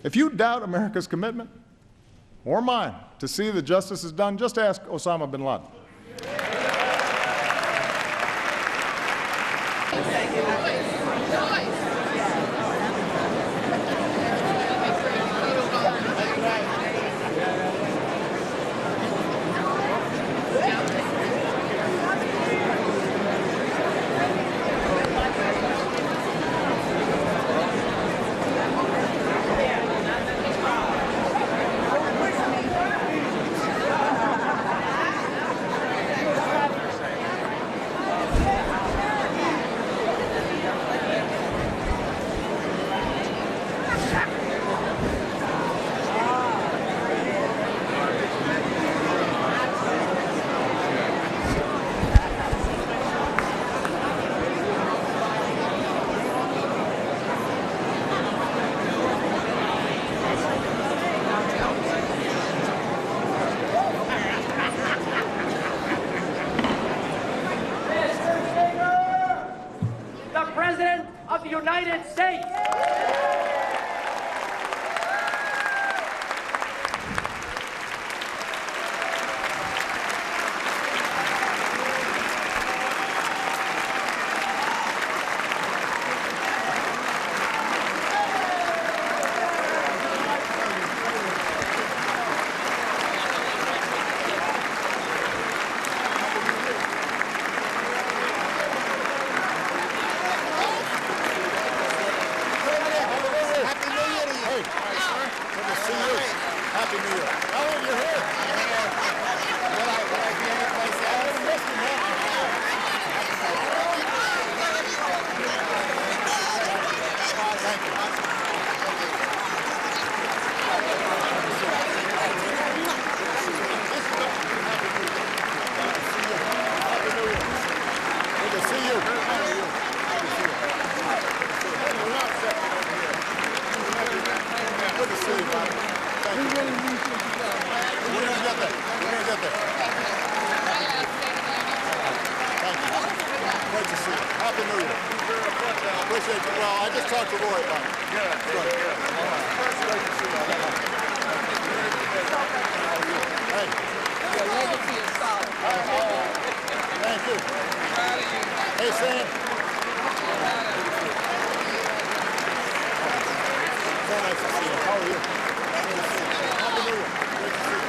If you doubt America's commitment, or mine, to see that justice is done, just ask Osama bin Laden. President of the United States. Happy New Year. Oh, you're here. Good to see you. Good to see you, buddy. Thank you. We're going to get there. We're going to get there. Thank you. Great to see you. Happy New Year. Appreciate you. Well, I just talked to Roy about it. Good. All right. Great to see you. Hey. Your legacy is solid. Thank you. Hey, Sam. So nice to see you. How are you? Good to see you. Happy New Year. Great to see you.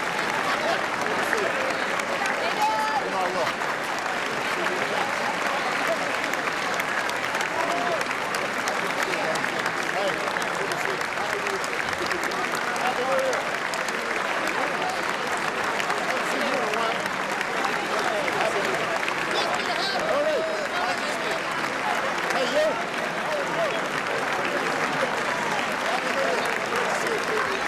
Good to see you. You know I will. See you again. Hey, good to see you. Happy New Year. Happy New Year. Haven't seen you in a while. Happy New Year. All right. Hey, you. Happy New Year. Good to see you.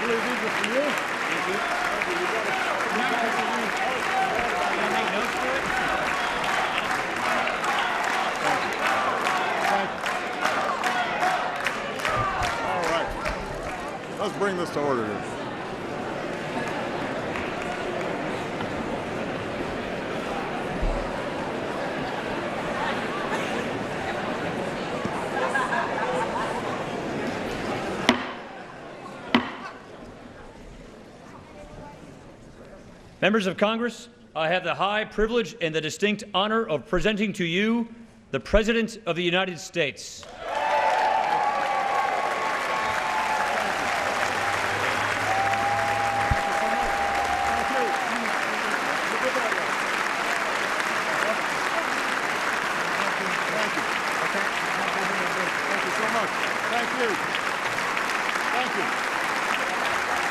believe these are for you. Thank you. All right. Let's bring this to order here. Members of Congress, I have the high privilege and the distinct honor of presenting to you the President of the United States.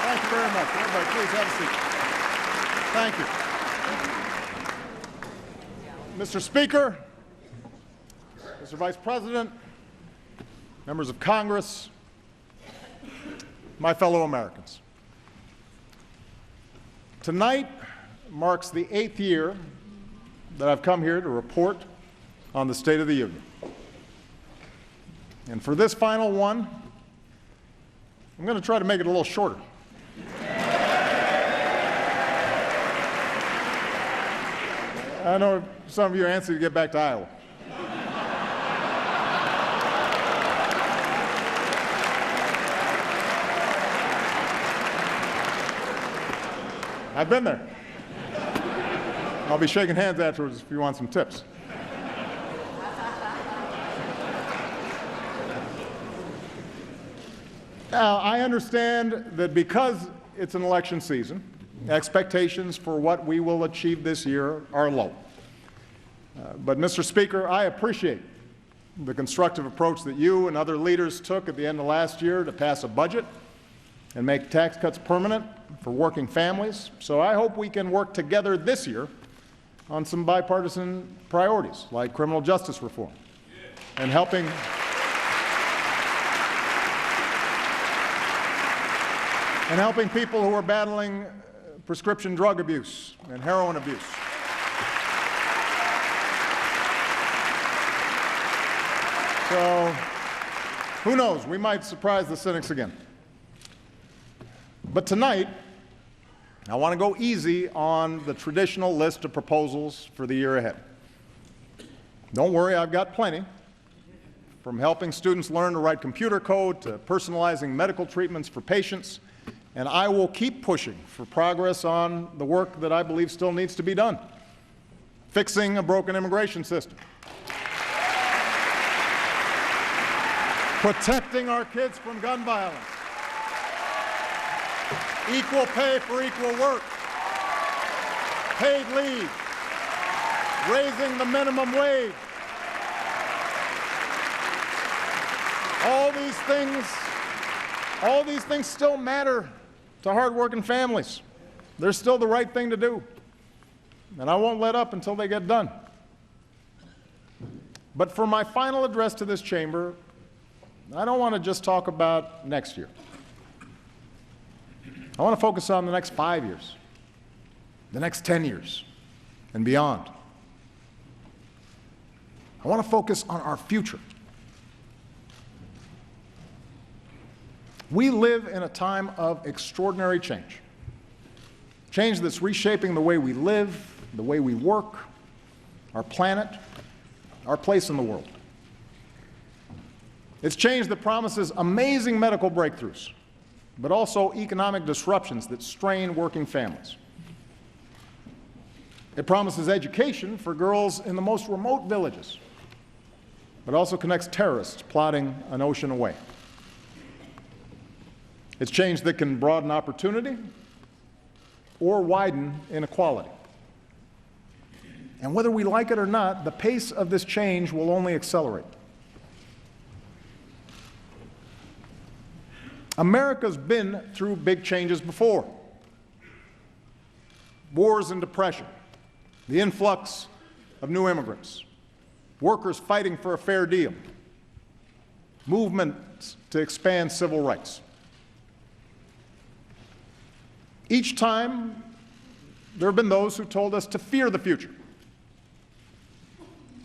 Thank you very much. Everybody, please have a seat. Thank you. Mr. Speaker, Mr. Vice President, members of Congress, my fellow Americans. Tonight marks the 8th year that I've come here to report on the State of the Union. And for this final one, I'm going to try to make it a little shorter. I know some of you are anxious to get back to Iowa. I've been there. I'll be shaking hands afterwards if you want some tips. Now, I understand that because it's an election season, expectations for what we will achieve this year are low. But, Mr. Speaker, I appreciate the constructive approach that you and other leaders took at the end of last year to pass a budget and make tax cuts permanent for working families. So I hope we can work together this year on some bipartisan priorities like criminal justice reform and helping people who are battling prescription drug abuse and heroin abuse. So, who knows? We might surprise the cynics again. But tonight, I want to go easy on the traditional list of proposals for the year ahead. Don't worry, I've got plenty. From helping students learn to write computer code to personalizing medical treatments for patients. And I will keep pushing for progress on the work that I believe still needs to be done. Fixing a broken immigration system. Protecting our kids from gun violence. Equal pay for equal work. Paid leave. Raising the minimum wage. All these things still matter to hardworking families. They're still the right thing to do. And I won't let up until they get done. But for my final address to this chamber, I don't want to just talk about next year. I want to focus on the next 5 years, the next 10 years, and beyond. I want to focus on our future. We live in a time of extraordinary change. Change that's reshaping the way we live, the way we work, our planet, our place in the world. It's change that promises amazing medical breakthroughs, but also economic disruptions that strain working families. It promises education for girls in the most remote villages, but also connects terrorists plotting an ocean away. It's change that can broaden opportunity or widen inequality. And whether we like it or not, the pace of this change will only accelerate. America's been through big changes before. Wars and depression, the influx of new immigrants, workers fighting for a fair deal, movements to expand civil rights. Each time, there have been those who told us to fear the future,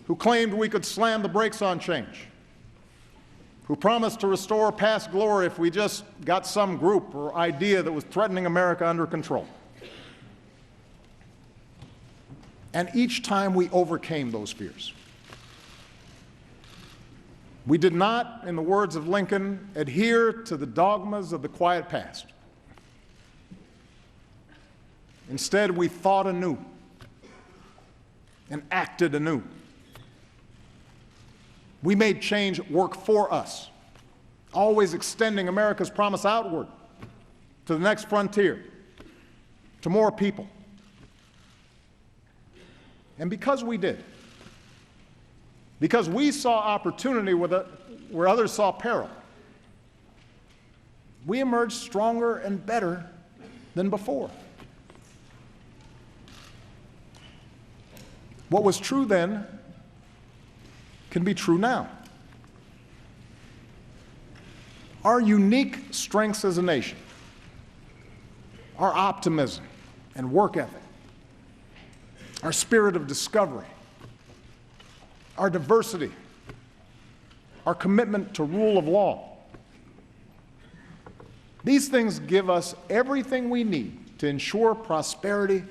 who claimed we could slam the brakes on change, who promised to restore past glory if we just got some group or idea that was threatening America under control. And each time we overcame those fears. We did not, in the words of Lincoln, adhere to the dogmas of the quiet past. Instead, we thought anew and acted anew. We made change work for us, always extending America's promise outward to the next frontier, to more people. And because we did, because we saw opportunity where others saw peril, we emerged stronger and better than before. What was true then can be true now. Our unique strengths as a nation, our optimism and work ethic, our spirit of discovery, our diversity, our commitment to rule of law. These things give us everything we need to ensure prosperity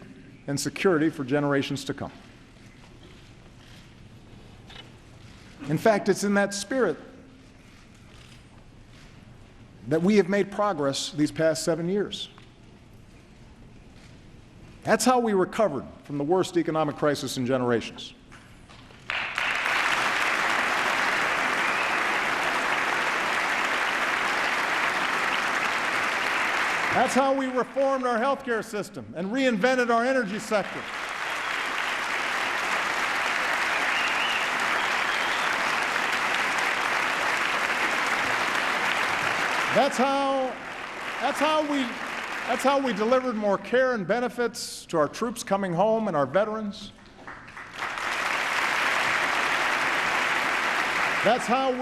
and security for generations to come. In fact, it's in that spirit that we have made progress these past 7 years. That's how we recovered from the worst economic crisis in generations. That's how we reformed our healthcare system and reinvented our energy sector. That's how we delivered more care and benefits to our troops coming home and our veterans. That's how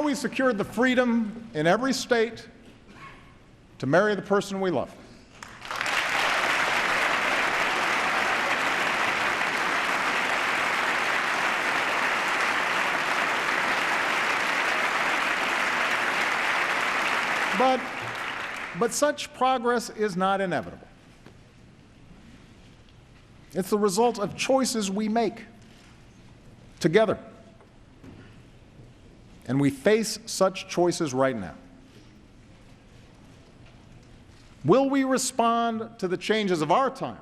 we secured the freedom in every state to marry the person we love. But such progress is not inevitable. It's the result of choices we make together. And we face such choices right now. Will we respond to the changes of our time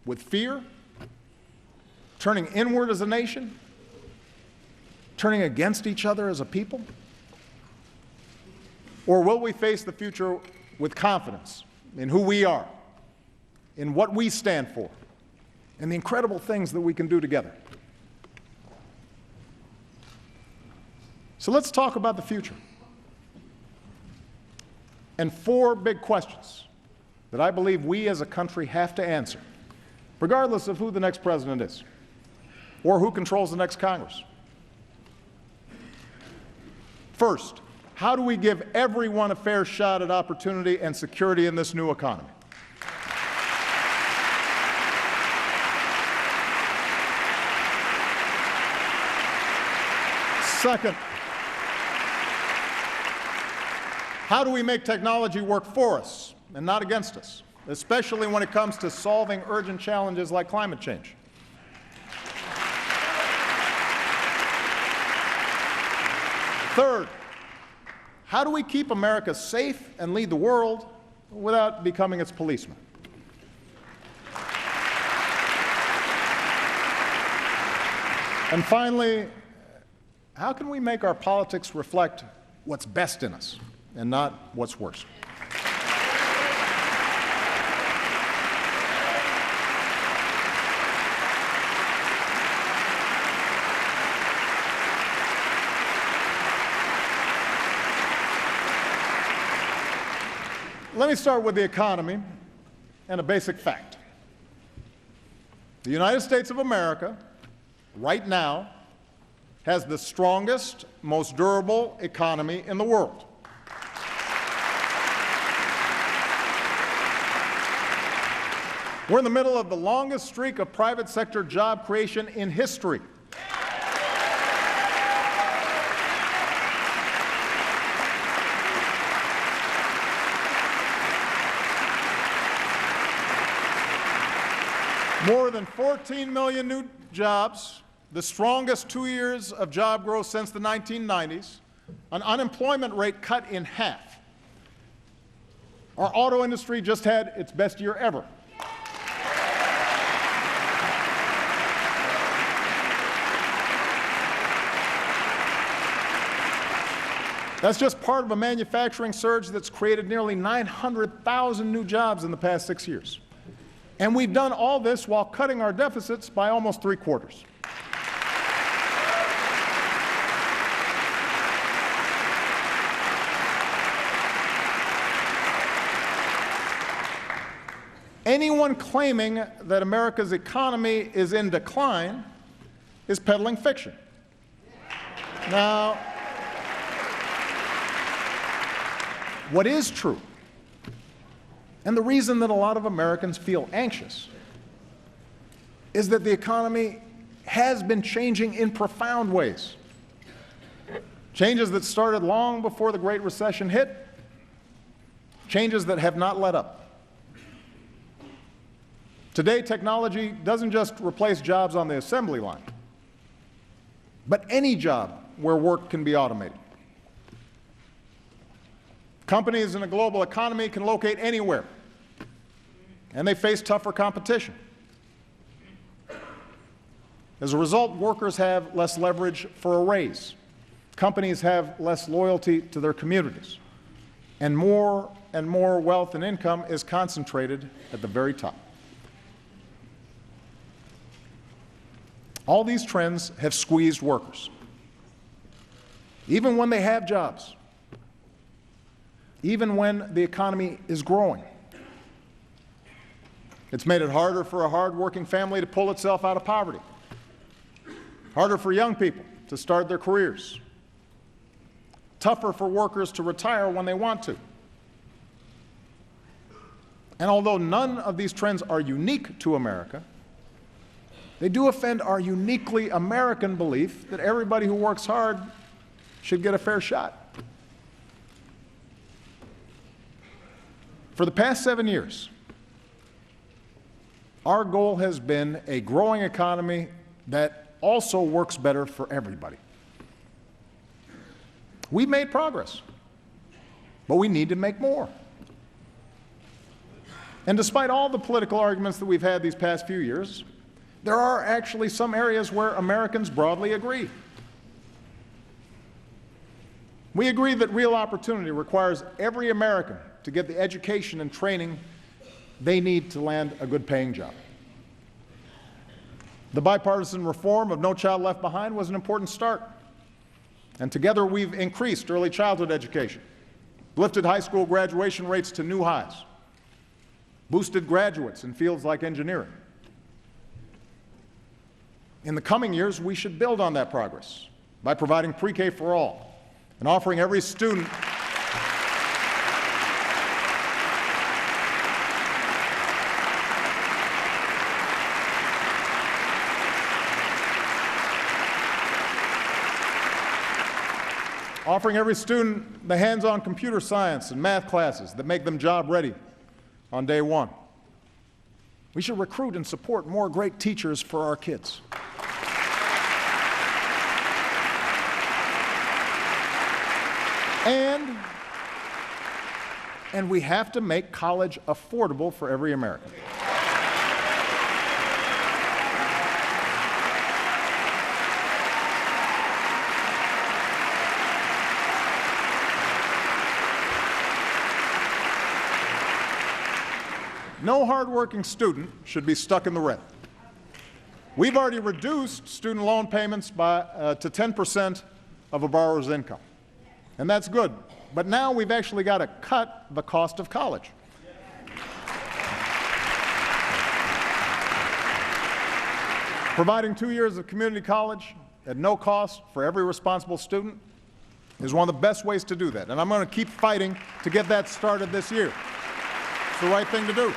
with fear, turning inward as a nation, turning against each other as a people? Or will we face the future with confidence in who we are, in what we stand for, and the incredible things that we can do together? So let's talk about the future. And 4 big questions that I believe we as a country have to answer, regardless of who the next president is or who controls the next Congress. First, how do we give everyone a fair shot at opportunity and security in this new economy? Second, how do we make technology work for us and not against us, especially when it comes to solving urgent challenges like climate change? Third, how do we keep America safe and lead the world without becoming its policeman? And finally, how can we make our politics reflect what's best in us and not what's worse? Let me start with the economy and a basic fact. The United States of America, right now, has the strongest, most durable economy in the world. We're in the middle of the longest streak of private sector job creation in history. More than 14 million new jobs, the strongest 2 years of job growth since the 1990s, an unemployment rate cut in half. Our auto industry just had its best year ever. That's just part of a manufacturing surge that's created nearly 900,000 new jobs in the past 6 years. And we've done all this while cutting our deficits by almost 3/4. Anyone claiming that America's economy is in decline is peddling fiction. Now, what is true, and the reason that a lot of Americans feel anxious, is that the economy has been changing in profound ways. Changes that started long before the Great Recession hit, changes that have not let up. Today, technology doesn't just replace jobs on the assembly line, but any job where work can be automated. Companies in a global economy can locate anywhere, and they face tougher competition. As a result, workers have less leverage for a raise. Companies have less loyalty to their communities. And more wealth and income is concentrated at the very top. All these trends have squeezed workers, even when they have jobs, even when the economy is growing. It's made it harder for a hard-working family to pull itself out of poverty, harder for young people to start their careers, tougher for workers to retire when they want to. And although none of these trends are unique to America, they do offend our uniquely American belief that everybody who works hard should get a fair shot. For the past 7 years, our goal has been a growing economy that also works better for everybody. We've made progress, but we need to make more. And despite all the political arguments that we've had these past few years, there are actually some areas where Americans broadly agree. We agree that real opportunity requires every American to get the education and training they need to land a good-paying job. The bipartisan reform of No Child Left Behind was an important start. And together we've increased early childhood education, lifted high school graduation rates to new highs, boosted graduates in fields like engineering. In the coming years, we should build on that progress by providing pre-K for all and offering every student the hands-on computer science and math classes that make them job-ready on day one. We should recruit and support more great teachers for our kids. And we have to make college affordable for every American. No hardworking student should be stuck in the red. We've already reduced student loan payments to 10% of a borrower's income, and that's good. But now we've actually got to cut the cost of college. Providing 2 years of community college at no cost for every responsible student is one of the best ways to do that. And I'm going to keep fighting to get that started this year. It's the right thing to do.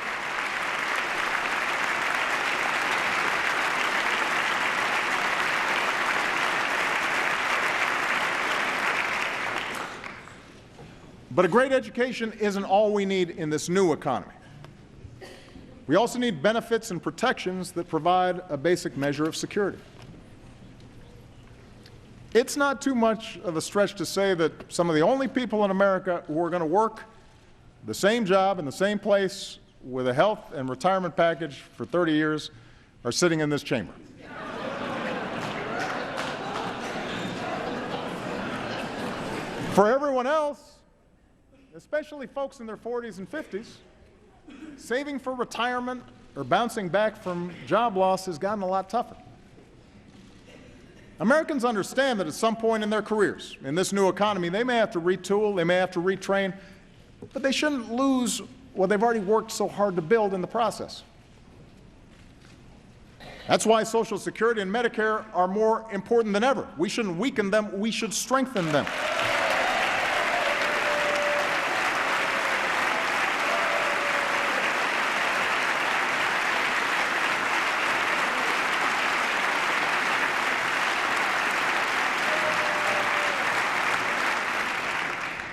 But a great education isn't all we need in this new economy. We also need benefits and protections that provide a basic measure of security. It's not too much of a stretch to say that some of the only people in America who are going to work the same job in the same place with a health and retirement package for 30 years are sitting in this chamber. For everyone else, especially folks in their 40s and 50s, saving for retirement or bouncing back from job loss has gotten a lot tougher. Americans understand that at some point in their careers, in this new economy, they may have to retool, they may have to retrain, but they shouldn't lose what they've already worked so hard to build in the process. That's why Social Security and Medicare are more important than ever. We shouldn't weaken them, we should strengthen them.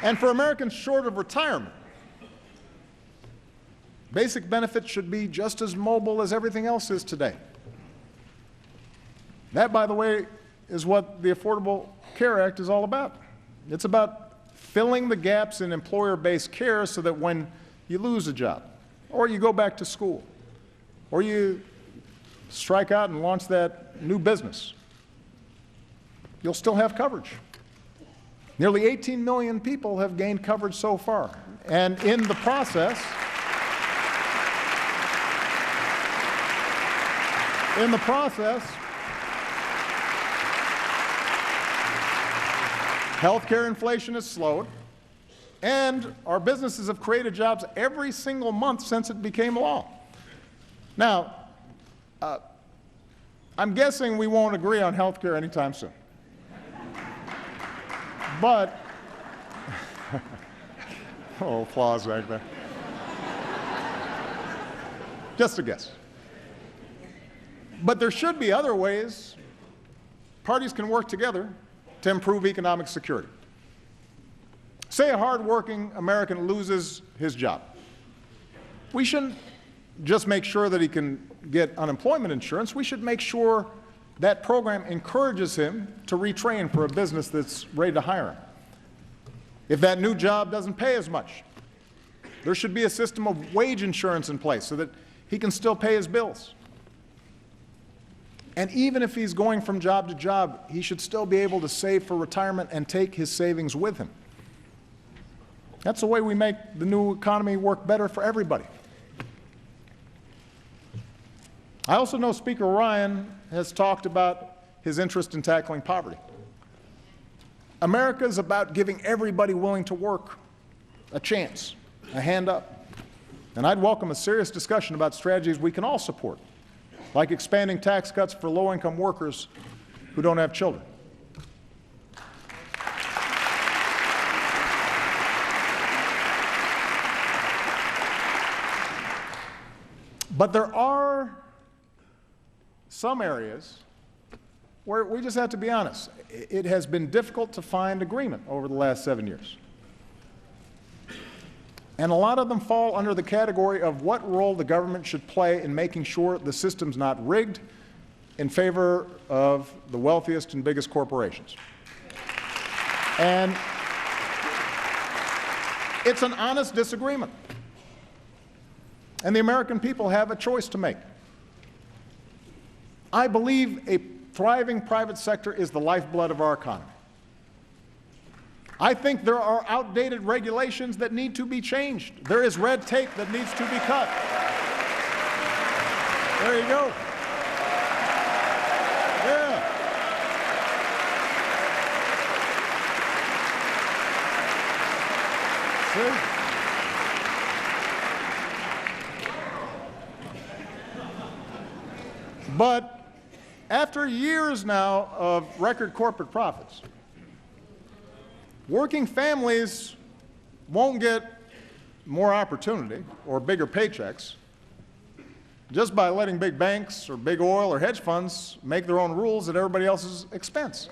And for Americans short of retirement, basic benefits should be just as mobile as everything else is today. That, by the way, is what the Affordable Care Act is all about. It's about filling the gaps in employer-based care so that when you lose a job, or you go back to school, or you strike out and launch that new business, you'll still have coverage. Nearly 18 million people have gained coverage so far, and in the process, healthcare inflation has slowed, and our businesses have created jobs every single month since it became law. Now, I'm guessing we won't agree on healthcare anytime soon. But, oh, applause back there. Just a guess. But there should be other ways parties can work together to improve economic security. Say a hardworking American loses his job. We shouldn't just make sure that he can get unemployment insurance. We should make sure that program encourages him to retrain for a business that's ready to hire him. If that new job doesn't pay as much, there should be a system of wage insurance in place so that he can still pay his bills. And even if he's going from job to job, he should still be able to save for retirement and take his savings with him. That's the way we make the new economy work better for everybody. I also know Speaker Ryan has talked about his interest in tackling poverty. America is about giving everybody willing to work a chance, a hand up. And I'd welcome a serious discussion about strategies we can all support, like expanding tax cuts for low-income workers who don't have children. But there are some areas where we just have to be honest. It has been difficult to find agreement over the last 7 years. And a lot of them fall under the category of what role the government should play in making sure the system's not rigged in favor of the wealthiest and biggest corporations. And it's an honest disagreement. And the American people have a choice to make. I believe a thriving private sector is the lifeblood of our economy. I think there are outdated regulations that need to be changed. There is red tape that needs to be cut. There you go. Yeah. See? But After years now of record corporate profits, working families won't get more opportunity or bigger paychecks just by letting big banks or big oil or hedge funds make their own rules at everybody else's expense.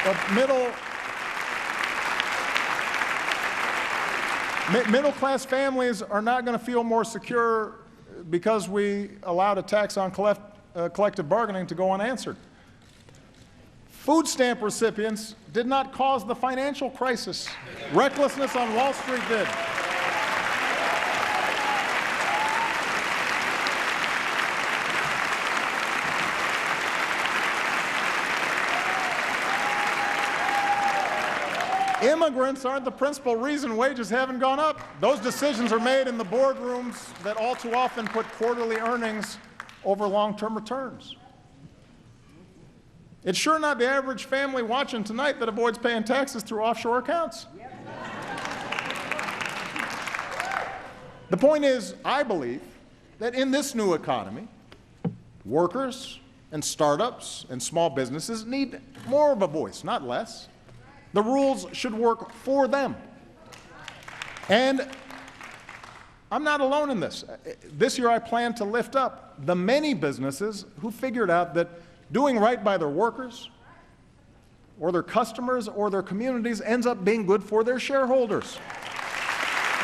But middle-class families are not going to feel more secure because we allowed a tax on collective bargaining to go unanswered. Food stamp recipients did not cause the financial crisis. Recklessness on Wall Street did. Immigrants aren't the principal reason wages haven't gone up. Those decisions are made in the boardrooms that all too often put quarterly earnings over long-term returns. It's sure not the average family watching tonight that avoids paying taxes through offshore accounts. The point is, I believe that in this new economy, workers and startups and small businesses need more of a voice, not less. The rules should work for them. And I'm not alone in this. This year I plan to lift up the many businesses who figured out that doing right by their workers or their customers or their communities ends up being good for their shareholders.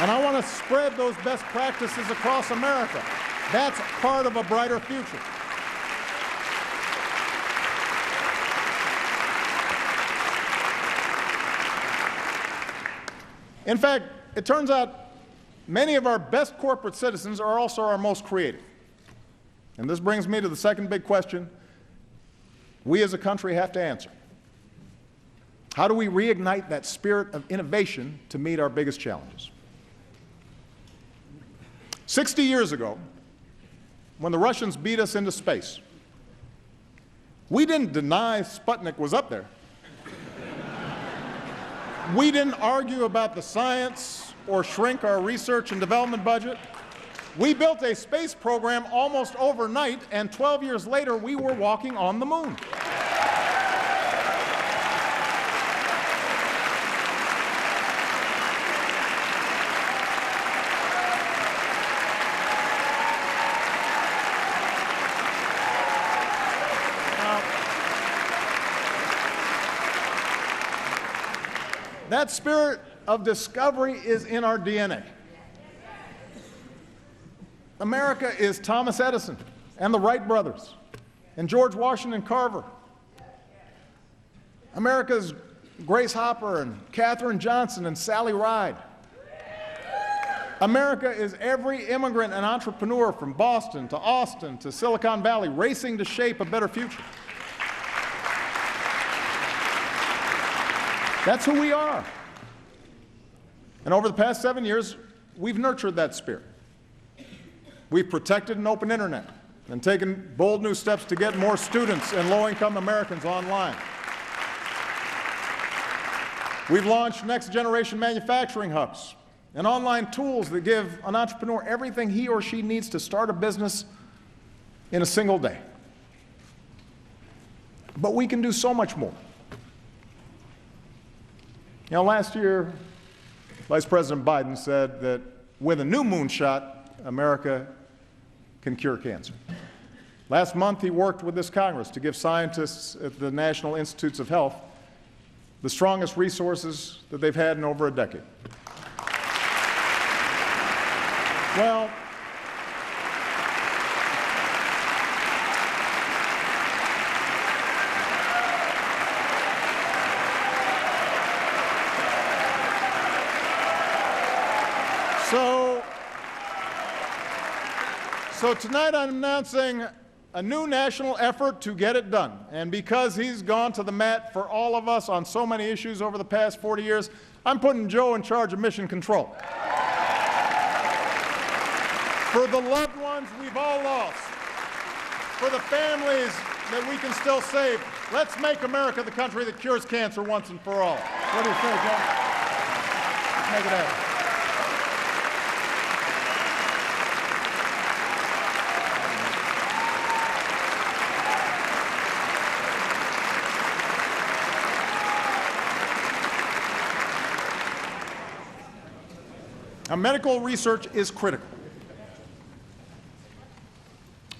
And I want to spread those best practices across America. That's part of a brighter future. In fact, it turns out many of our best corporate citizens are also our most creative. And this brings me to the second big question we as a country have to answer. How do we reignite that spirit of innovation to meet our biggest challenges? 60 years ago, when the Russians beat us into space, we didn't deny Sputnik was up there. We didn't argue about the science or shrink our research and development budget. We built a space program almost overnight, and 12 years later, we were walking on the moon. That spirit of discovery is in our DNA. America is Thomas Edison and the Wright brothers and George Washington Carver. America is Grace Hopper and Katherine Johnson and Sally Ride. America is every immigrant and entrepreneur from Boston to Austin to Silicon Valley racing to shape a better future. That's who we are. And over the past 7 years, we've nurtured that spirit. We've protected an open internet and taken bold new steps to get more students and low-income Americans online. We've launched next-generation manufacturing hubs and online tools that give an entrepreneur everything he or she needs to start a business in a single day. But we can do so much more. You know, last year, Vice President Biden said that with a new moonshot, America can cure cancer. Last month, he worked with this Congress to give scientists at the National Institutes of Health the strongest resources that they've had in over a decade. Well, So tonight I'm announcing a new national effort to get it done. And because he's gone to the mat for all of us on so many issues over the past 40 years, I'm putting Joe in charge of mission control. For the loved ones we've all lost, for the families that we can still save, let's make America the country that cures cancer once and for all. What do you say, Joe? Make it happen. Now, medical research is critical.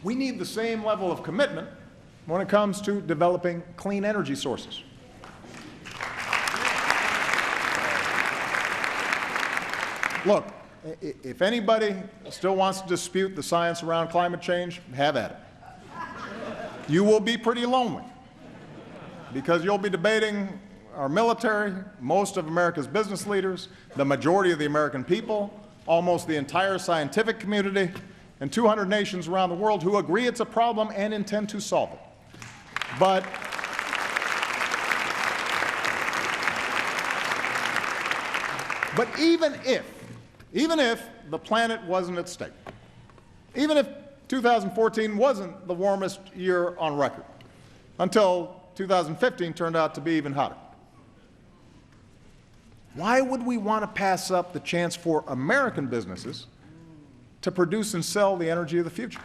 We need the same level of commitment when it comes to developing clean energy sources. Look, if anybody still wants to dispute the science around climate change, have at it. You will be pretty lonely because you'll be debating our military, most of America's business leaders, the majority of the American people, almost the entire scientific community, and 200 nations around the world who agree it's a problem and intend to solve it. But even if the planet wasn't at stake, even if 2014 wasn't the warmest year on record, until 2015 turned out to be even hotter, why would we want to pass up the chance for American businesses to produce and sell the energy of the future?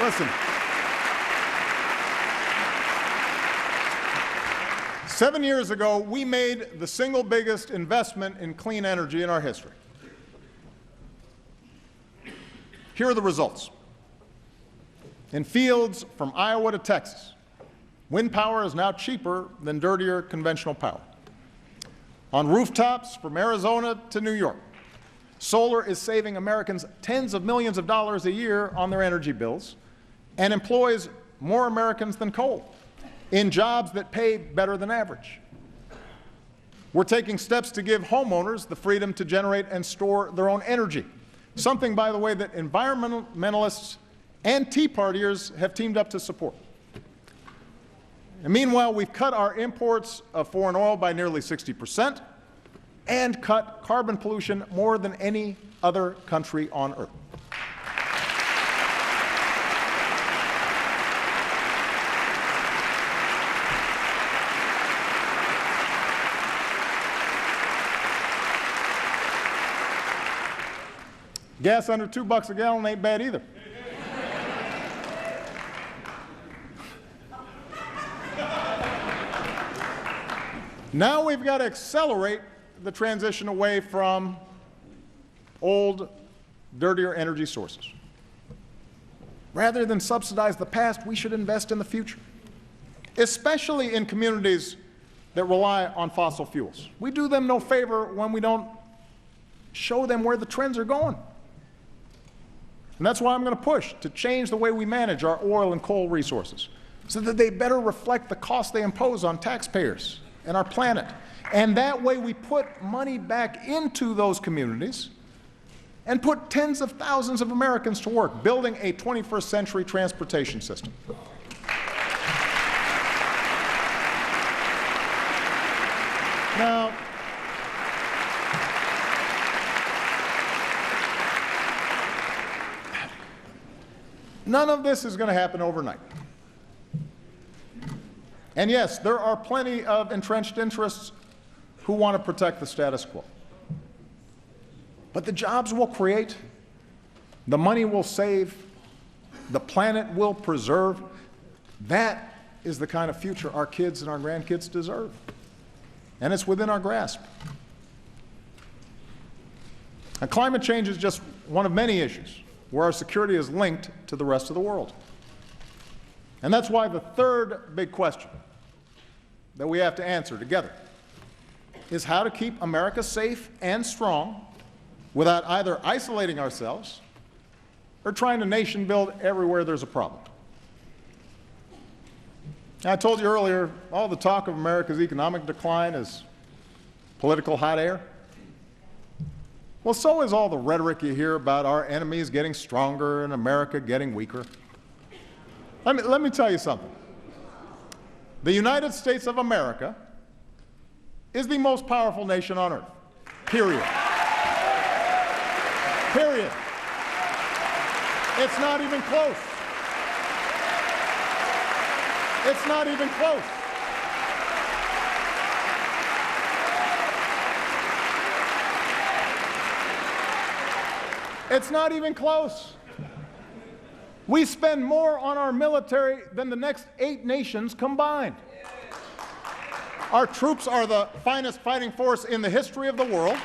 Listen, 7 years ago, we made the single biggest investment in clean energy in our history. Here are the results. In fields from Iowa to Texas, wind power is now cheaper than dirtier conventional power. On rooftops from Arizona to New York, solar is saving Americans tens of millions of dollars a year on their energy bills and employs more Americans than coal in jobs that pay better than average. We're taking steps to give homeowners the freedom to generate and store their own energy, something, by the way, that environmentalists and Tea Partiers have teamed up to support. And meanwhile, we've cut our imports of foreign oil by nearly 60% and cut carbon pollution more than any other country on earth. Gas under $2 a gallon ain't bad either. Now we've got to accelerate the transition away from old, dirtier energy sources. Rather than subsidize the past, we should invest in the future, especially in communities that rely on fossil fuels. We do them no favor when we don't show them where the trends are going. And that's why I'm going to push to change the way we manage our oil and coal resources so that they better reflect the cost they impose on taxpayers and our planet. And that way we put money back into those communities and put tens of thousands of Americans to work building a 21st century transportation system. Now, none of this is going to happen overnight. And yes, there are plenty of entrenched interests who want to protect the status quo. But the jobs we'll create, the money we'll save, the planet we'll preserve, that is the kind of future our kids and our grandkids deserve. And it's within our grasp. Now, climate change is just one of many issues where our security is linked to the rest of the world. And that's why the third big question that we have to answer together is how to keep America safe and strong without either isolating ourselves or trying to nation build everywhere there's a problem. I told you earlier, all the talk of America's economic decline is political hot air. Well, so is all the rhetoric you hear about our enemies getting stronger and America getting weaker. Let me tell you something. The United States of America is the most powerful nation on earth, period. Period. It's not even close. It's not even close. It's not even close. We spend more on our military than the next 8 nations combined. Our troops are the finest fighting force in the history of the world.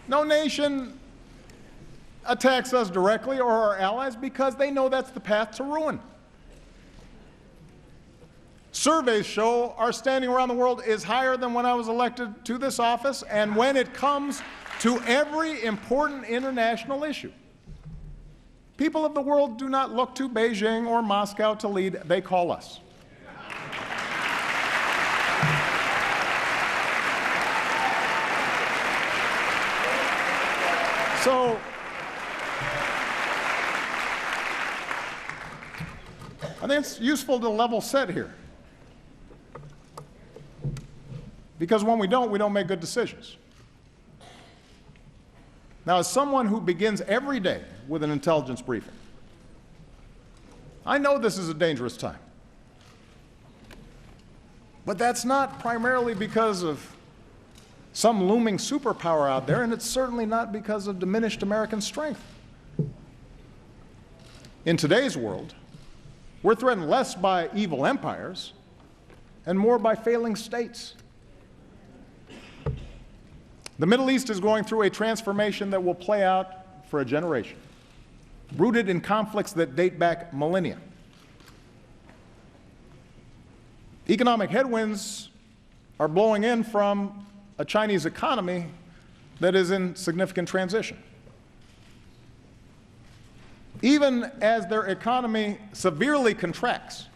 No nation attacks us directly or our allies because they know that's the path to ruin. Surveys show our standing around the world is higher than when I was elected to this office, and when it comes to every important international issue. People of the world do not look to Beijing or Moscow to lead, they call us. So, I think it's useful to level set here. Because when we don't make good decisions. Now, as someone who begins every day with an intelligence briefing, I know this is a dangerous time. But that's not primarily because of some looming superpower out there, and it's certainly not because of diminished American strength. In today's world, we're threatened less by evil empires and more by failing states. The Middle East is going through a transformation that will play out for a generation, rooted in conflicts that date back millennia. Economic headwinds are blowing in from a Chinese economy that is in significant transition. Even as their economy severely contracts,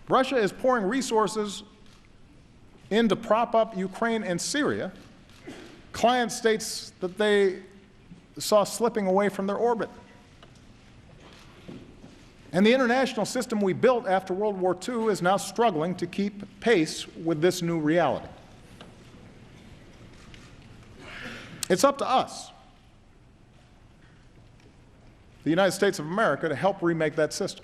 Russia is pouring resources in to prop up Ukraine and Syria, client states that they saw slipping away from their orbit. And the international system we built after World War II is now struggling to keep pace with this new reality. It's up to us, the United States of America, to help remake that system.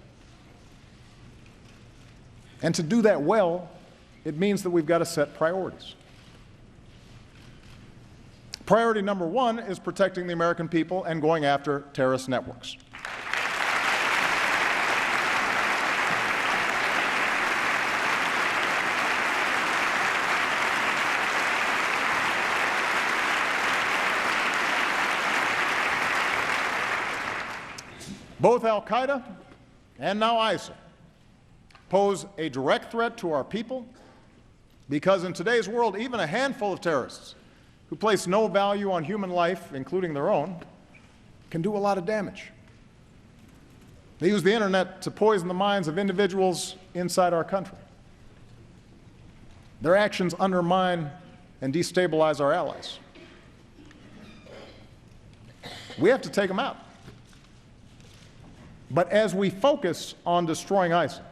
And to do that well, it means that we've got to set priorities. Priority number 1 is protecting the American people and going after terrorist networks. Both al-Qaeda and now ISIL pose a direct threat to our people because in today's world, even a handful of terrorists who place no value on human life, including their own, can do a lot of damage. They use the internet to poison the minds of individuals inside our country. Their actions undermine and destabilize our allies. We have to take them out. But as we focus on destroying ISIL,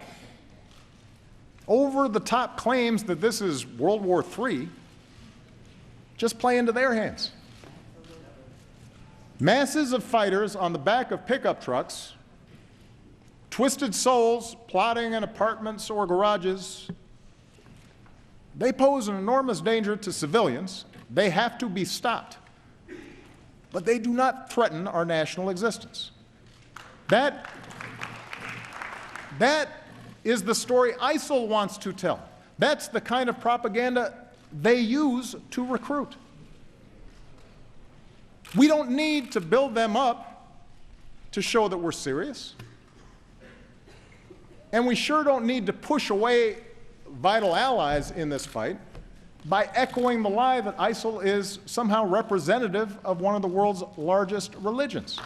over-the-top claims that this is World War III just play into their hands. Masses of fighters on the back of pickup trucks, twisted souls plotting in apartments or garages, they pose an enormous danger to civilians. They have to be stopped. But they do not threaten our national existence. That is the story ISIL wants to tell. That's the kind of propaganda they use to recruit. We don't need to build them up to show that we're serious. And we sure don't need to push away vital allies in this fight by echoing the lie that ISIL is somehow representative of one of the world's largest religions.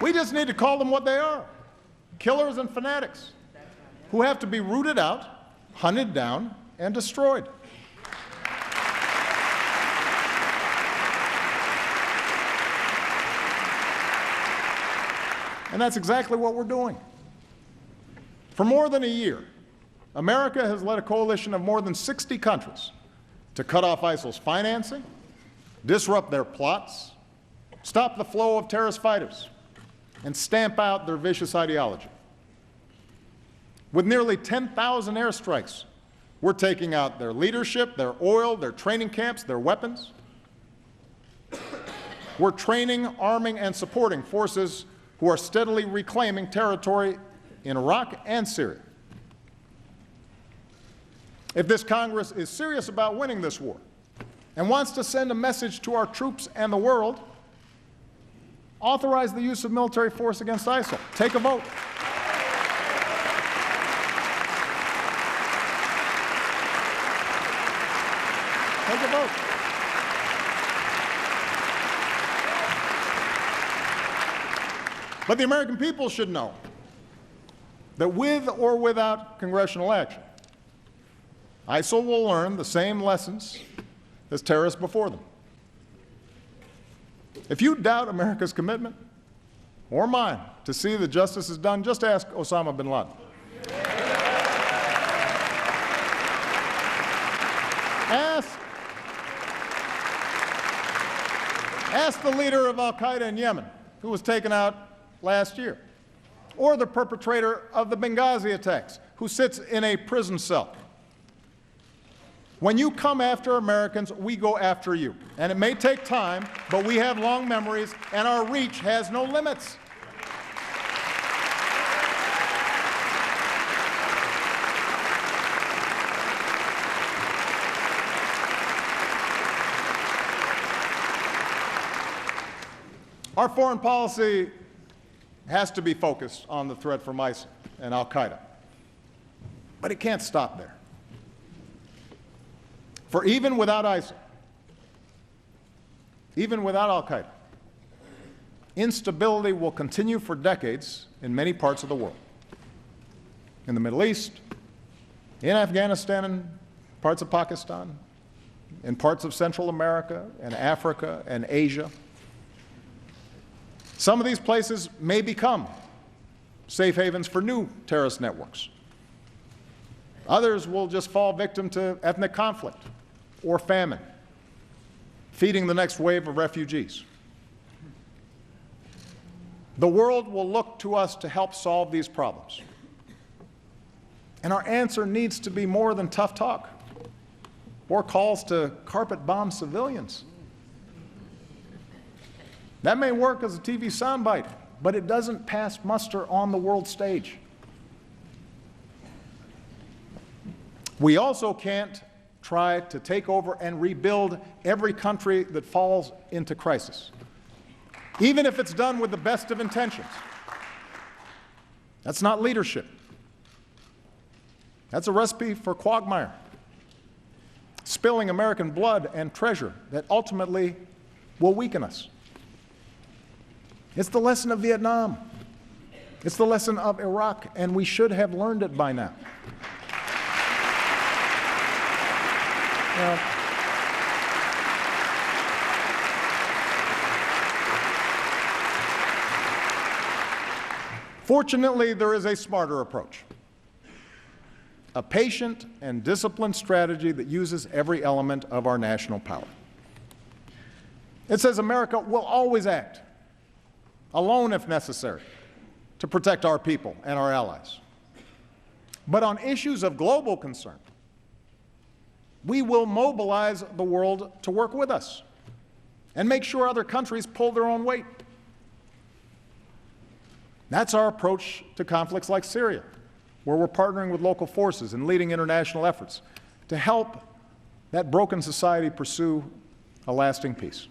We just need to call them what they are, killers and fanatics who have to be rooted out, hunted down, and destroyed. And that's exactly what we're doing. For more than a year, America has led a coalition of more than 60 countries to cut off ISIL's financing, disrupt their plots, stop the flow of terrorist fighters, and stamp out their vicious ideology. With nearly 10,000 airstrikes, we're taking out their leadership, their oil, their training camps, their weapons. We're training, arming, and supporting forces who are steadily reclaiming territory in Iraq and Syria. If this Congress is serious about winning this war and wants to send a message to our troops and the world, authorize the use of military force against ISIL. Take a vote. Take a vote. But the American people should know that with or without congressional action, ISIL will learn the same lessons as terrorists before them. If you doubt America's commitment, or mine, to see that justice is done, just ask Osama bin Laden. Ask the leader of al-Qaeda in Yemen, who was taken out last year, or the perpetrator of the Benghazi attacks, who sits in a prison cell. When you come after Americans, we go after you. And it may take time, but we have long memories, and our reach has no limits. Our foreign policy has to be focused on the threat from ISIL and al-Qaeda. But it can't stop there. For even without ISIL, even without al-Qaeda, instability will continue for decades in many parts of the world. In the Middle East, in Afghanistan and parts of Pakistan, in parts of Central America and Africa and Asia. Some of these places may become safe havens for new terrorist networks. Others will just fall victim to ethnic conflict or famine, feeding the next wave of refugees. The world will look to us to help solve these problems. And our answer needs to be more than tough talk or calls to carpet bomb civilians. That may work as a TV soundbite, but it doesn't pass muster on the world stage. We also can't try to take over and rebuild every country that falls into crisis, even if it's done with the best of intentions. That's not leadership. That's a recipe for quagmire, spilling American blood and treasure that ultimately will weaken us. It's the lesson of Vietnam. It's the lesson of Iraq, and we should have learned it by now. Fortunately, there is a smarter approach, a patient and disciplined strategy that uses every element of our national power. It says America will always act, alone if necessary, to protect our people and our allies. But on issues of global concern, we will mobilize the world to work with us and make sure other countries pull their own weight. That's our approach to conflicts like Syria, where we're partnering with local forces and leading international efforts to help that broken society pursue a lasting peace.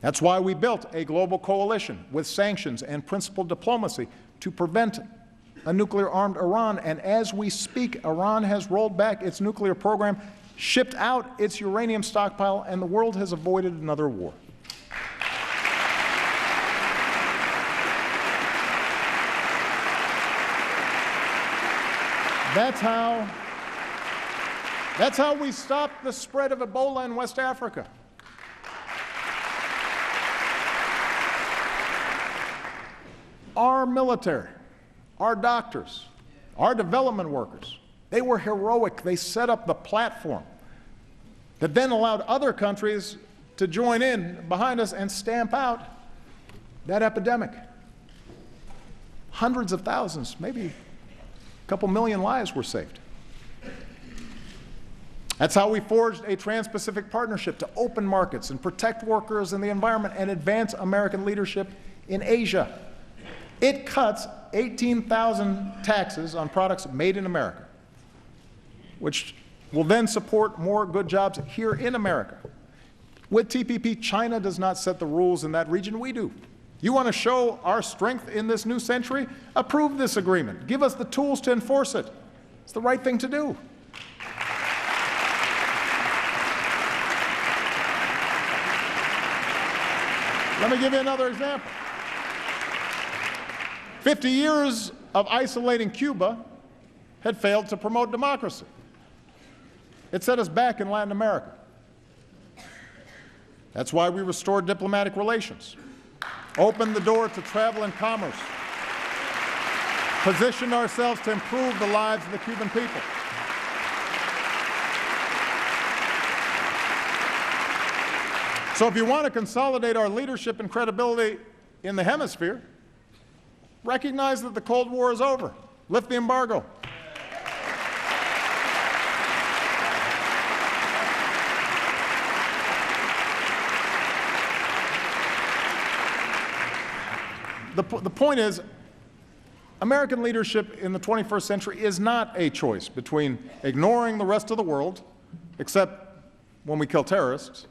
That's why we built a global coalition with sanctions and principled diplomacy to prevent a nuclear-armed Iran. And as we speak, Iran has rolled back its nuclear program, shipped out its uranium stockpile, and the world has avoided another war. That's how we stopped the spread of Ebola in West Africa. our military, our doctors, our development workers, they were heroic. They set up the platform that then allowed other countries to join in behind us and stamp out that epidemic. Hundreds of thousands, maybe a couple million lives were saved. That's how we forged a Trans-Pacific Partnership to open markets and protect workers and the environment and advance American leadership in Asia. It cuts 18,000 taxes on products made in America, which will then support more good jobs here in America. With TPP, China does not set the rules in that region, we do. You want to show our strength in this new century? Approve this agreement. Give us the tools to enforce it. It's the right thing to do. Let me give you another example. 50 years of isolating Cuba had failed to promote democracy. It set us back in Latin America. That's why we restored diplomatic relations, opened the door to travel and commerce, positioned ourselves to improve the lives of the Cuban people. So if you want to consolidate our leadership and credibility in the hemisphere, recognize that the Cold War is over. Lift the embargo. The point is, American leadership in the 21st century is not a choice between ignoring the rest of the world, except when we kill terrorists,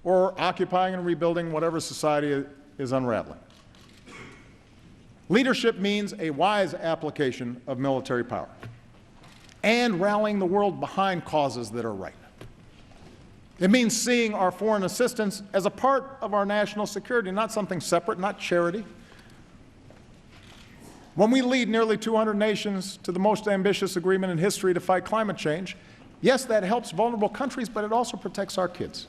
or occupying and rebuilding whatever society is unraveling. Leadership means a wise application of military power and rallying the world behind causes that are right. It means seeing our foreign assistance as a part of our national security, not something separate, not charity. When we lead nearly 200 nations to the most ambitious agreement in history to fight climate change, yes, that helps vulnerable countries, but it also protects our kids.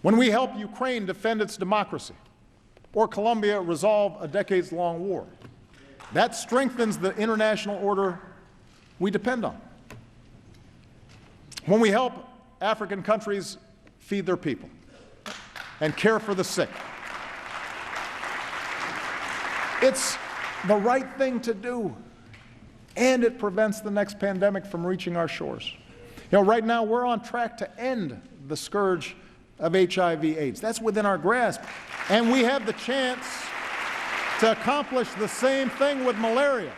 When we help Ukraine defend its democracy, or Colombia resolve a decades-long war, that strengthens the international order we depend on. When we help African countries feed their people and care for the sick, it's the right thing to do, and it prevents the next pandemic from reaching our shores. You know, right now we're on track to end the scourge of HIV/AIDS. That's within our grasp. And we have the chance to accomplish the same thing with malaria,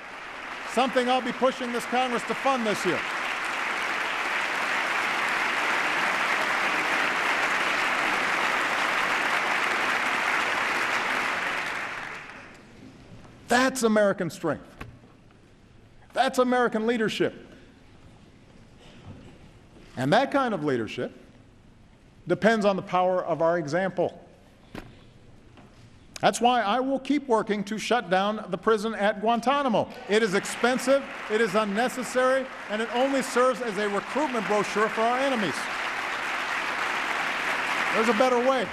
something I'll be pushing this Congress to fund this year. That's American strength. That's American leadership. And that kind of leadership depends on the power of our example. That's why I will keep working to shut down the prison at Guantanamo. It is expensive, it is unnecessary, and it only serves as a recruitment brochure for our enemies. There's a better way.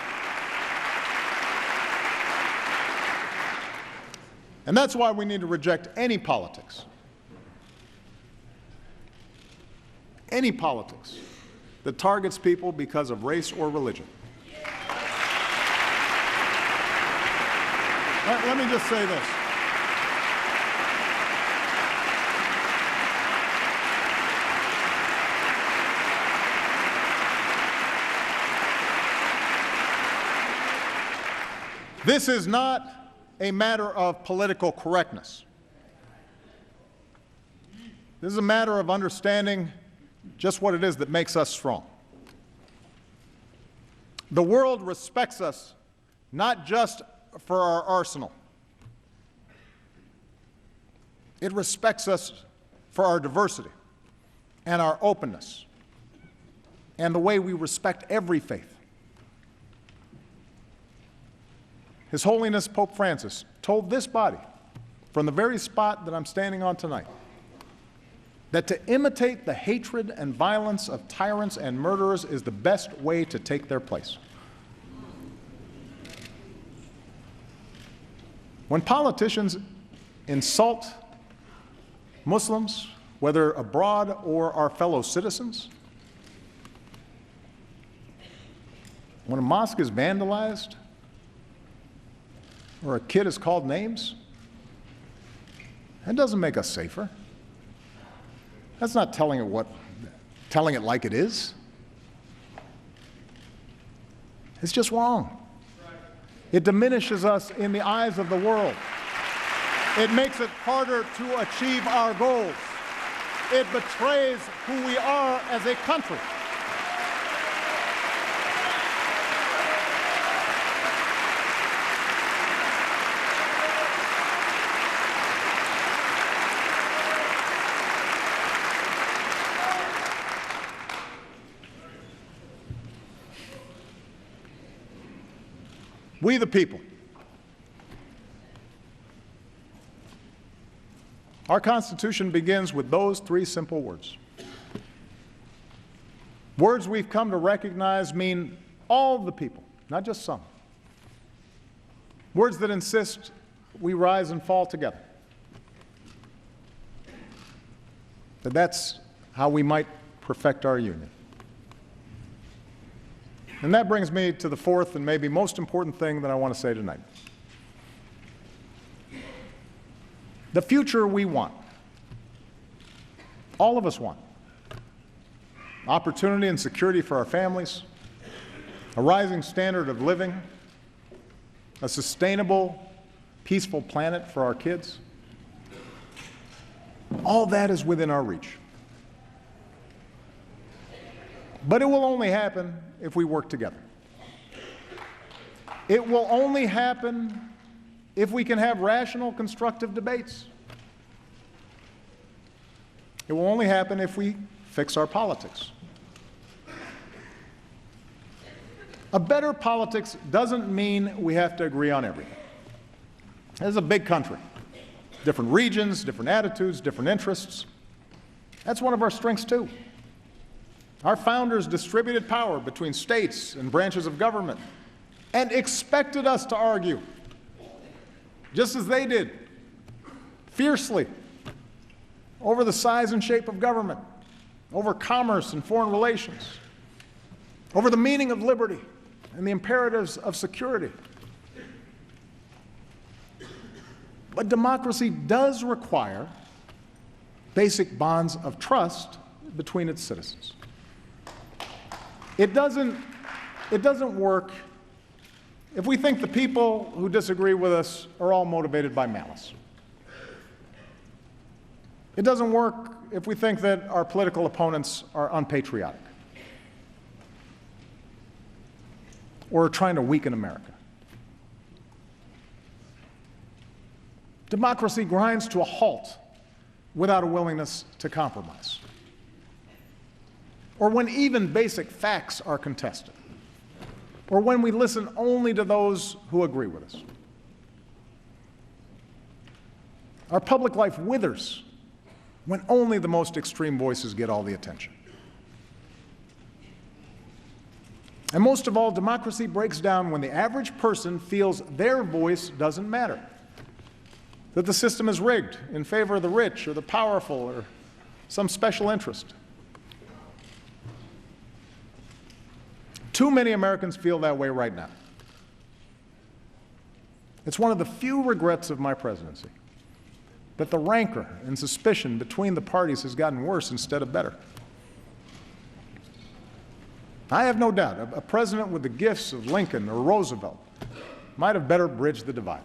And that's why we need to reject any politics that targets people because of race or religion. Let me just say this. This is not a matter of political correctness. This is a matter of understanding just what it is that makes us strong. The world respects us not just for our arsenal. It respects us for our diversity and our openness and the way we respect every faith. His Holiness Pope Francis told this body, from the very spot that I'm standing on tonight, that to imitate the hatred and violence of tyrants and murderers is the best way to take their place. When politicians insult Muslims, whether abroad or our fellow citizens, when a mosque is vandalized or a kid is called names, that doesn't make us safer. That's not telling it like it is. It's just wrong. It diminishes us in the eyes of the world. It makes it harder to achieve our goals. It betrays who we are as a country. We the people. Our Constitution begins with those three simple words. Words we've come to recognize mean all the people, not just some. Words that insist we rise and fall together. That's how we might perfect our union. And that brings me to the fourth and maybe most important thing that I want to say tonight. The future we want, all of us want, opportunity and security for our families, a rising standard of living, a sustainable, peaceful planet for our kids. All that is within our reach. But it will only happen if we work together. It will only happen if we can have rational, constructive debates. It will only happen if we fix our politics. A better politics doesn't mean we have to agree on everything. This is a big country. Different regions, different attitudes, different interests. That's one of our strengths, too. Our founders distributed power between states and branches of government and expected us to argue, just as they did, fiercely, over the size and shape of government, over commerce and foreign relations, over the meaning of liberty and the imperatives of security. But democracy does require basic bonds of trust between its citizens. It doesn't work if we think the people who disagree with us are all motivated by malice. It doesn't work if we think that our political opponents are unpatriotic or trying to weaken America. Democracy grinds to a halt without a willingness to compromise, or when even basic facts are contested, or when we listen only to those who agree with us. Our public life withers when only the most extreme voices get all the attention. And most of all, democracy breaks down when the average person feels their voice doesn't matter, that the system is rigged in favor of the rich or the powerful or some special interest. Too many Americans feel that way right now. It's one of the few regrets of my presidency that the rancor and suspicion between the parties has gotten worse instead of better. I have no doubt a president with the gifts of Lincoln or Roosevelt might have better bridged the divide.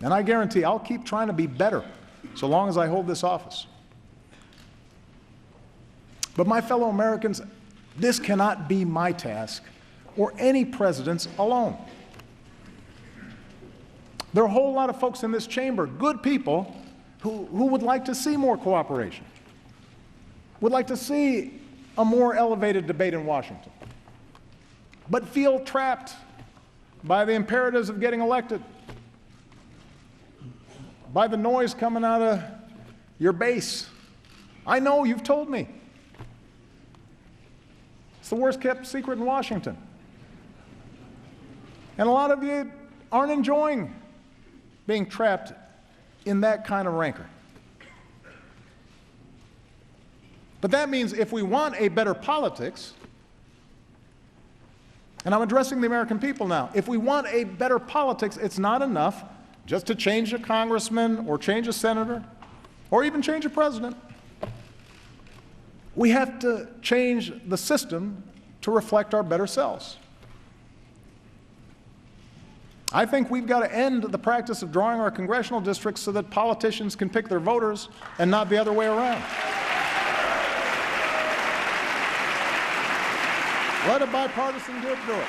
And I guarantee I'll keep trying to be better so long as I hold this office. But my fellow Americans, this cannot be my task or any president's alone. There are a whole lot of folks in this chamber, good people, who would like to see more cooperation, would like to see a more elevated debate in Washington, but feel trapped by the imperatives of getting elected, by the noise coming out of your base. I know, you've told me. It's the worst kept secret in Washington. And a lot of you aren't enjoying being trapped in that kind of rancor. But that means if we want a better politics, and I'm addressing the American people now, if we want a better politics, it's not enough just to change a congressman or change a senator or even change a president. We have to change the system to reflect our better selves. I think we've got to end the practice of drawing our congressional districts so that politicians can pick their voters and not the other way around. Let a bipartisan group do it.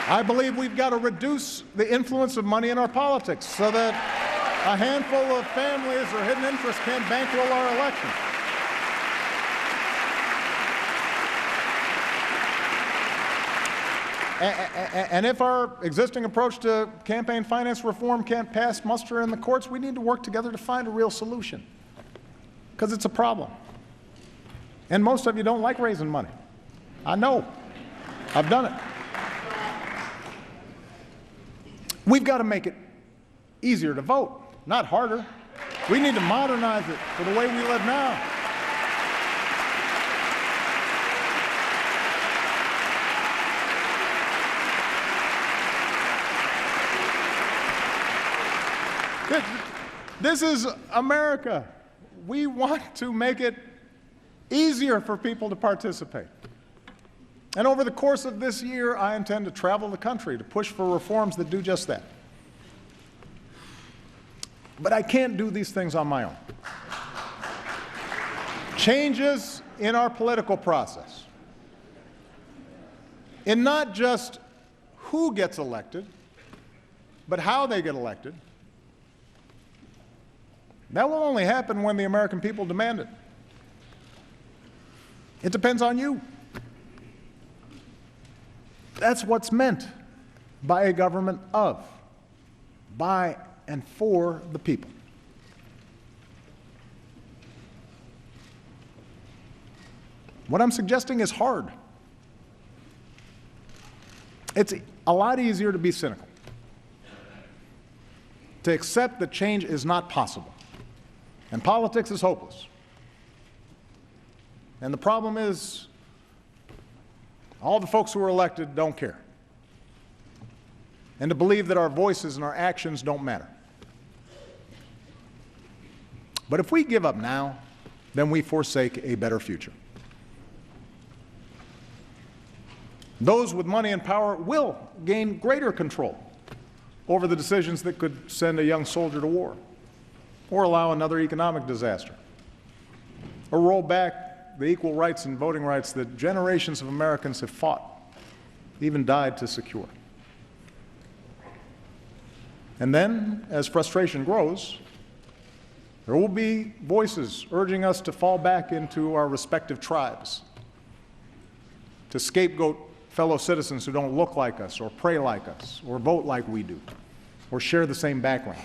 I believe we've got to reduce the influence of money in our politics so that a handful of families or hidden interests can't bankroll our elections. And if our existing approach to campaign finance reform can't pass muster in the courts, we need to work together to find a real solution, because it's a problem. And most of you don't like raising money. I know. I've done it. We've got to make it easier to vote, not harder. We need to modernize it for the way we live now. This is America. We want to make it easier for people to participate. And over the course of this year, I intend to travel the country to push for reforms that do just that. But I can't do these things on my own. Changes in our political process, in not just who gets elected, but how they get elected, that will only happen when the American people demand it. It depends on you. That's what's meant by a government of, by and for the people. What I'm suggesting is hard. It's a lot easier to be cynical, to accept that change is not possible. And politics is hopeless. And the problem is, all the folks who are elected don't care. And to believe that our voices and our actions don't matter. But if we give up now, then we forsake a better future. Those with money and power will gain greater control over the decisions that could send a young soldier to war, or allow another economic disaster, or roll back the equal rights and voting rights that generations of Americans have fought, even died to secure. And then, as frustration grows, there will be voices urging us to fall back into our respective tribes, to scapegoat fellow citizens who don't look like us, or pray like us, or vote like we do, or share the same background.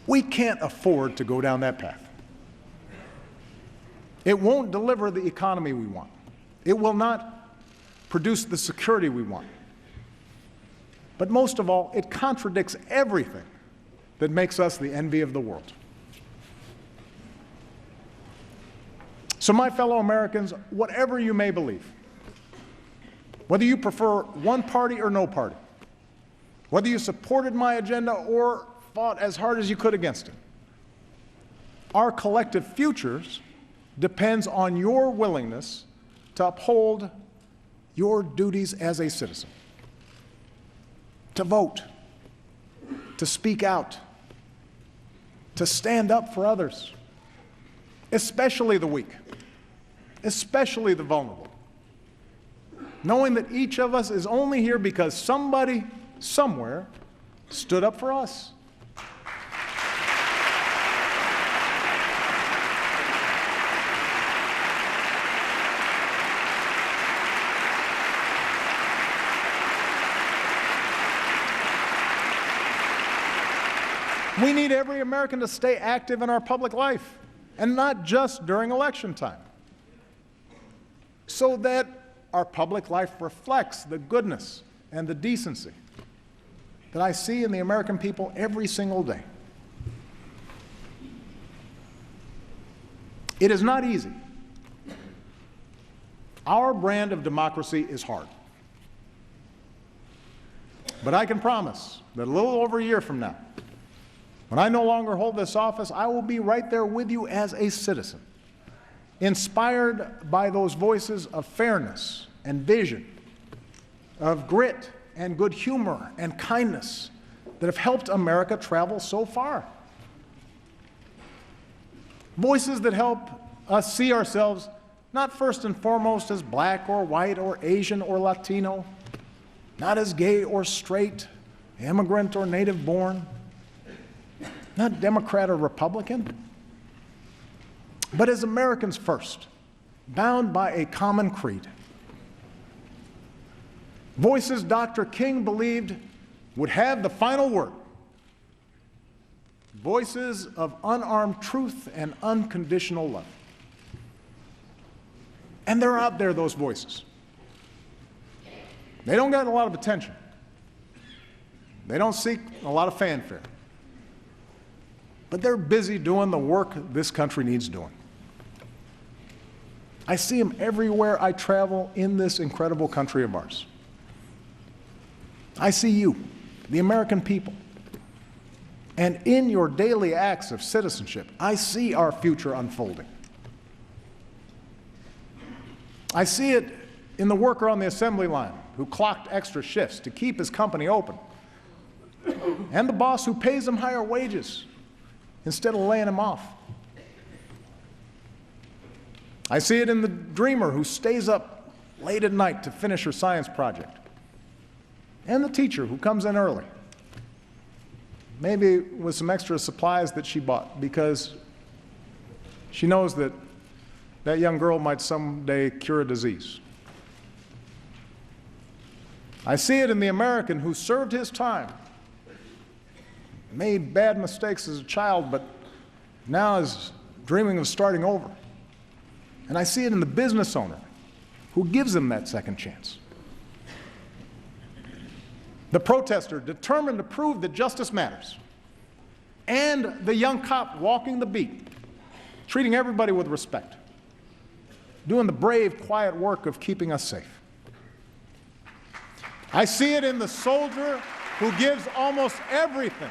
We can't afford to go down that path. It won't deliver the economy we want. It will not produce the security we want. But most of all, it contradicts everything that makes us the envy of the world. So, my fellow Americans, whatever you may believe, whether you prefer one party or no party, whether you supported my agenda or fought as hard as you could against it, our collective futures depends on your willingness to uphold your duties as a citizen, to vote, to speak out, to stand up for others, especially the weak, especially the vulnerable, knowing that each of us is only here because somebody, somewhere, stood up for us. We need every American to stay active in our public life, and not just during election time, so that our public life reflects the goodness and the decency that I see in the American people every single day. It is not easy. Our brand of democracy is hard. But I can promise that a little over a year from now, when I no longer hold this office, I will be right there with you as a citizen, inspired by those voices of fairness and vision, of grit and good humor and kindness that have helped America travel so far. Voices that help us see ourselves not first and foremost as black or white or Asian or Latino, not as gay or straight, immigrant or native born, not Democrat or Republican, but as Americans first, bound by a common creed. Voices Dr. King believed would have the final word. Voices of unarmed truth and unconditional love. And they're out there, those voices. They don't get a lot of attention. They don't seek a lot of fanfare. But they're busy doing the work this country needs doing. I see them everywhere I travel in this incredible country of ours. I see you, the American people. And in your daily acts of citizenship, I see our future unfolding. I see it in the worker on the assembly line who clocked extra shifts to keep his company open, and the boss who pays him higher wages instead of laying him off. I see it in the dreamer who stays up late at night to finish her science project, and the teacher who comes in early, maybe with some extra supplies that she bought because she knows that that young girl might someday cure a disease. I see it in the American who served his time, made bad mistakes as a child, but now is dreaming of starting over. And I see it in the business owner who gives him that second chance. The protester determined to prove that justice matters. And the young cop walking the beat, treating everybody with respect, doing the brave, quiet work of keeping us safe. I see it in the soldier who gives almost everything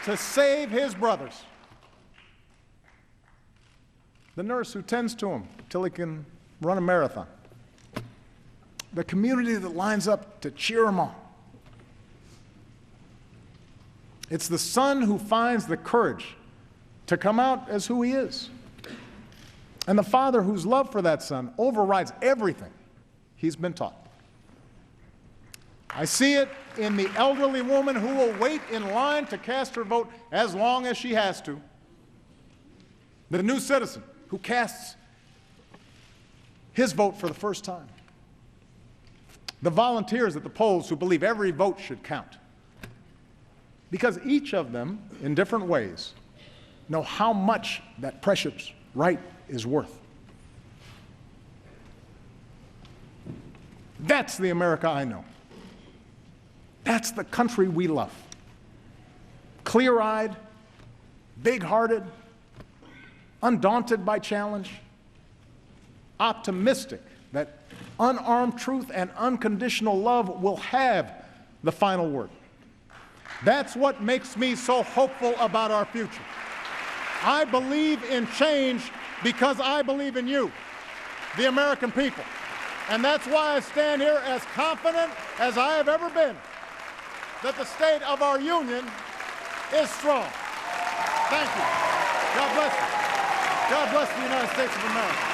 to save his brothers, the nurse who tends to him till he can run a marathon, the community that lines up to cheer him on. It's the son who finds the courage to come out as who he is, and the father whose love for that son overrides everything he's been taught. I see it in the elderly woman who will wait in line to cast her vote as long as she has to, the new citizen who casts his vote for the first time, the volunteers at the polls who believe every vote should count, because each of them, in different ways, know how much that precious right is worth. That's the America I know. That's the country we love. Clear-eyed, big-hearted, undaunted by challenge, optimistic that unarmed truth and unconditional love will have the final word. That's what makes me so hopeful about our future. I believe in change because I believe in you, the American people. And that's why I stand here as confident as I have ever been that the state of our union is strong. Thank you. God bless you. God bless the United States of America.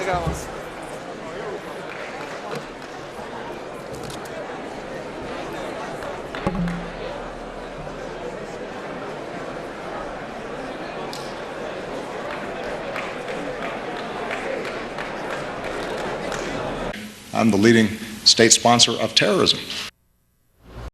got one. I'm the leading state sponsor of terrorism.